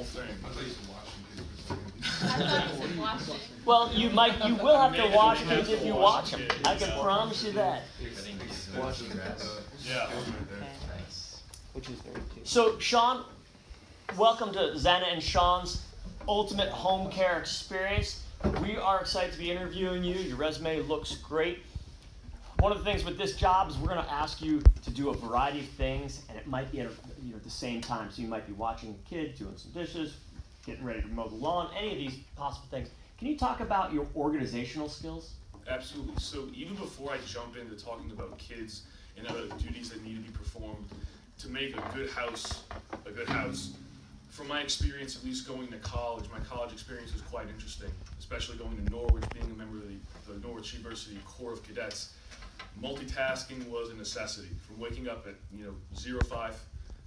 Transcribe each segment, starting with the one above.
whole thing. I thought you said watching kids. I thought you said watching. Well, you will have to watch kids if you watch them. I can promise you that. Yeah. Which is very cute. So, Sean, welcome to Xana and Sean's Ultimate Home Care Experience. We are excited to be interviewing you. Your resume looks great. One of the things with this job is we're going to ask you to do a variety of things, and it might be at the same time. So you might be watching a kid, doing some dishes, getting ready to mow the lawn, any of these possible things. Can you talk about your organizational skills? Absolutely. So even before I jump into talking about kids and other duties that need to be performed to make a good house, from my experience, at least going to college, my college experience was quite interesting, especially going to Norwich, being a member of the Norwich University Corps of Cadets. Multitasking was a necessity. From waking up at 05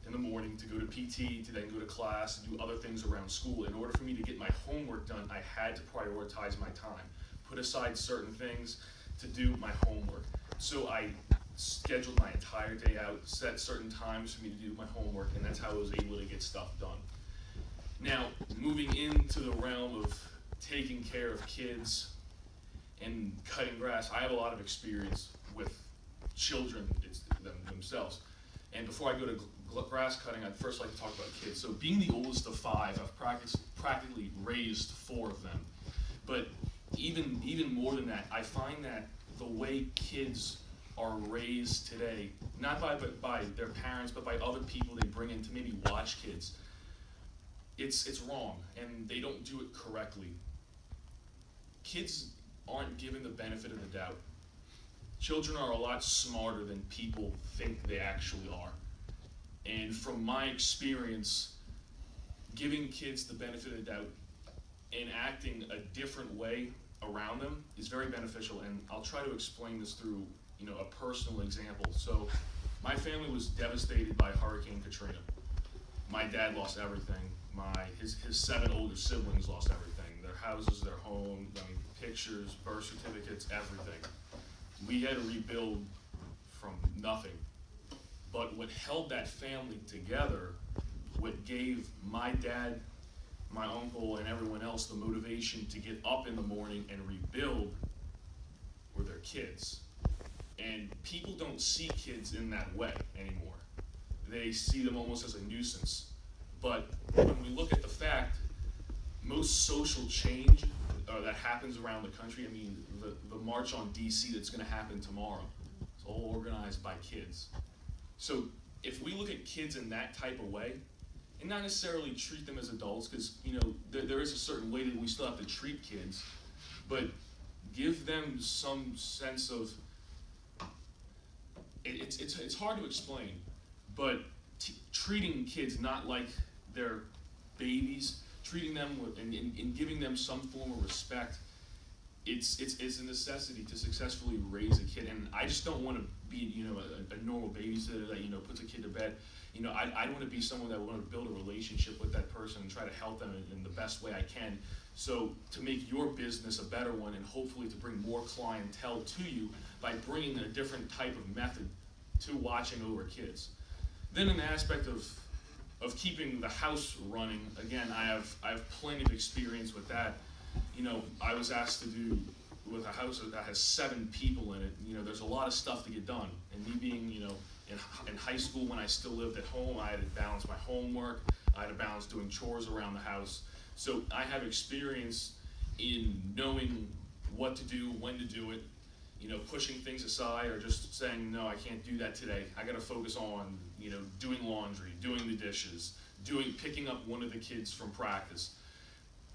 in the morning to go to PT, to then go to class, and do other things around school. In order for me to get my homework done, I had to prioritize my time, put aside certain things to do my homework. So I scheduled my entire day out, set certain times for me to do my homework, and that's how I was able to get stuff done. Now, moving into the realm of taking care of kids and cutting grass, I have a lot of experience with children themselves. And before I go to grass cutting, I'd first like to talk about kids. So being the oldest of 5, I've practically raised 4 of them. But even more than that, I find that the way kids are raised today, not by their parents, but by other people they bring in to maybe watch kids, it's wrong, and they don't do it correctly. Kids aren't given the benefit of the doubt. Children are a lot smarter than people think they actually are. And from my experience, giving kids the benefit of the doubt and acting a different way around them is very beneficial, and I'll try to explain this through a personal example. So my family was devastated by Hurricane Katrina. My dad lost everything. His 7 older siblings lost everything. Their houses, their home, pictures, birth certificates, everything. We had to rebuild from nothing. But what held that family together, what gave my dad, my uncle, and everyone else the motivation to get up in the morning and rebuild were their kids. And people don't see kids in that way anymore. They see them almost as a nuisance. But when we look at the fact, most social change that happens around the country, the March on DC that's going to happen tomorrow, it's all organized by kids. So if we look at kids in that type of way, and not necessarily treat them as adults, because there is a certain way that we still have to treat kids, but give them some sense of, it's hard to explain, but treating kids not like they're babies, treating them and giving them some form of respect, it's a necessity to successfully raise a kid. And I just don't want to be a normal babysitter that puts a kid to bed. I want to be someone that want to build a relationship with that person and try to help them in the best way I can. So to make your business a better one, and hopefully to bring more clientele to you by bringing a different type of method to watching over kids. Then in the aspect of keeping the house running, again, I have plenty of experience with that. I was asked to do with a house that has 7 people in it. There's a lot of stuff to get done. And me being, in high school when I still lived at home, I had to balance my homework. I had to balance doing chores around the house. So I have experience in knowing what to do, when to do it, pushing things aside or just saying, no, I can't do that today. I got to focus on, doing laundry, doing the dishes, picking up one of the kids from practice.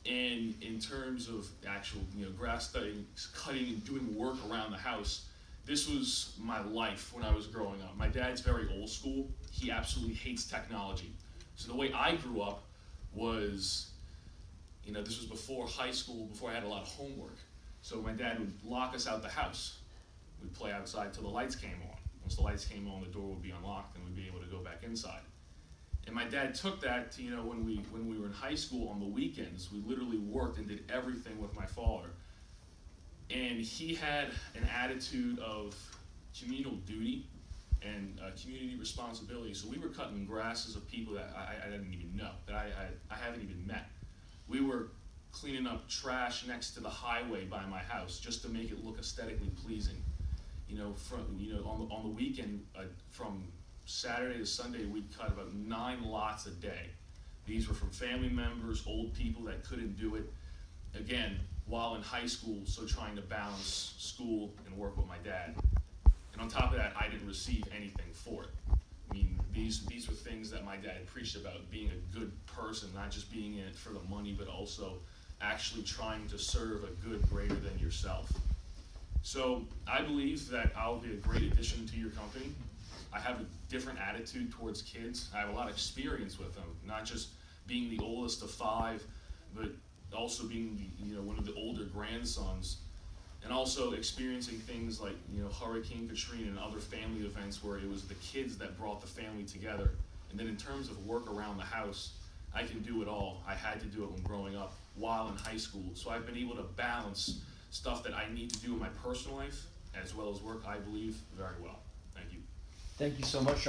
And in terms of actual, grass cutting and doing work around the house, this was my life when I was growing up. My dad's very old school. He absolutely hates technology. So the way I grew up was, this was before high school, before I had a lot of homework. So my dad would lock us out the house. We'd play outside till the lights came on. Once the lights came on, the door would be unlocked and we'd be able to go back inside. And my dad took that to, when we were in high school on the weekends, we literally worked and did everything with my father. And he had an attitude of communal duty and community responsibility. So we were cutting grasses of people that I didn't even know, that I haven't even met. We were cleaning up trash next to the highway by my house just to make it look aesthetically pleasing. On the weekend, from Saturday to Sunday, we'd cut about 9 lots a day. These were from family members, old people that couldn't do it. Again, while in high school, so trying to balance school and work with my dad. And on top of that, I didn't receive anything for it. I mean, these were things that my dad preached about, being a good person, not just being in it for the money, but also actually trying to serve a good greater than yourself. So I believe that I'll be a great addition to your company. I have a different attitude towards kids. I have a lot of experience with them, not just being the oldest of 5, but also being one of the older grandsons, and also experiencing things like Hurricane Katrina and other family events where it was the kids that brought the family together. And then in terms of work around the house, I can do it all. I had to do it when growing up while in high school. So I've been able to balance stuff that I need to do in my personal life as well as work, I believe, very well. Thank you. Thank you so much, Sean.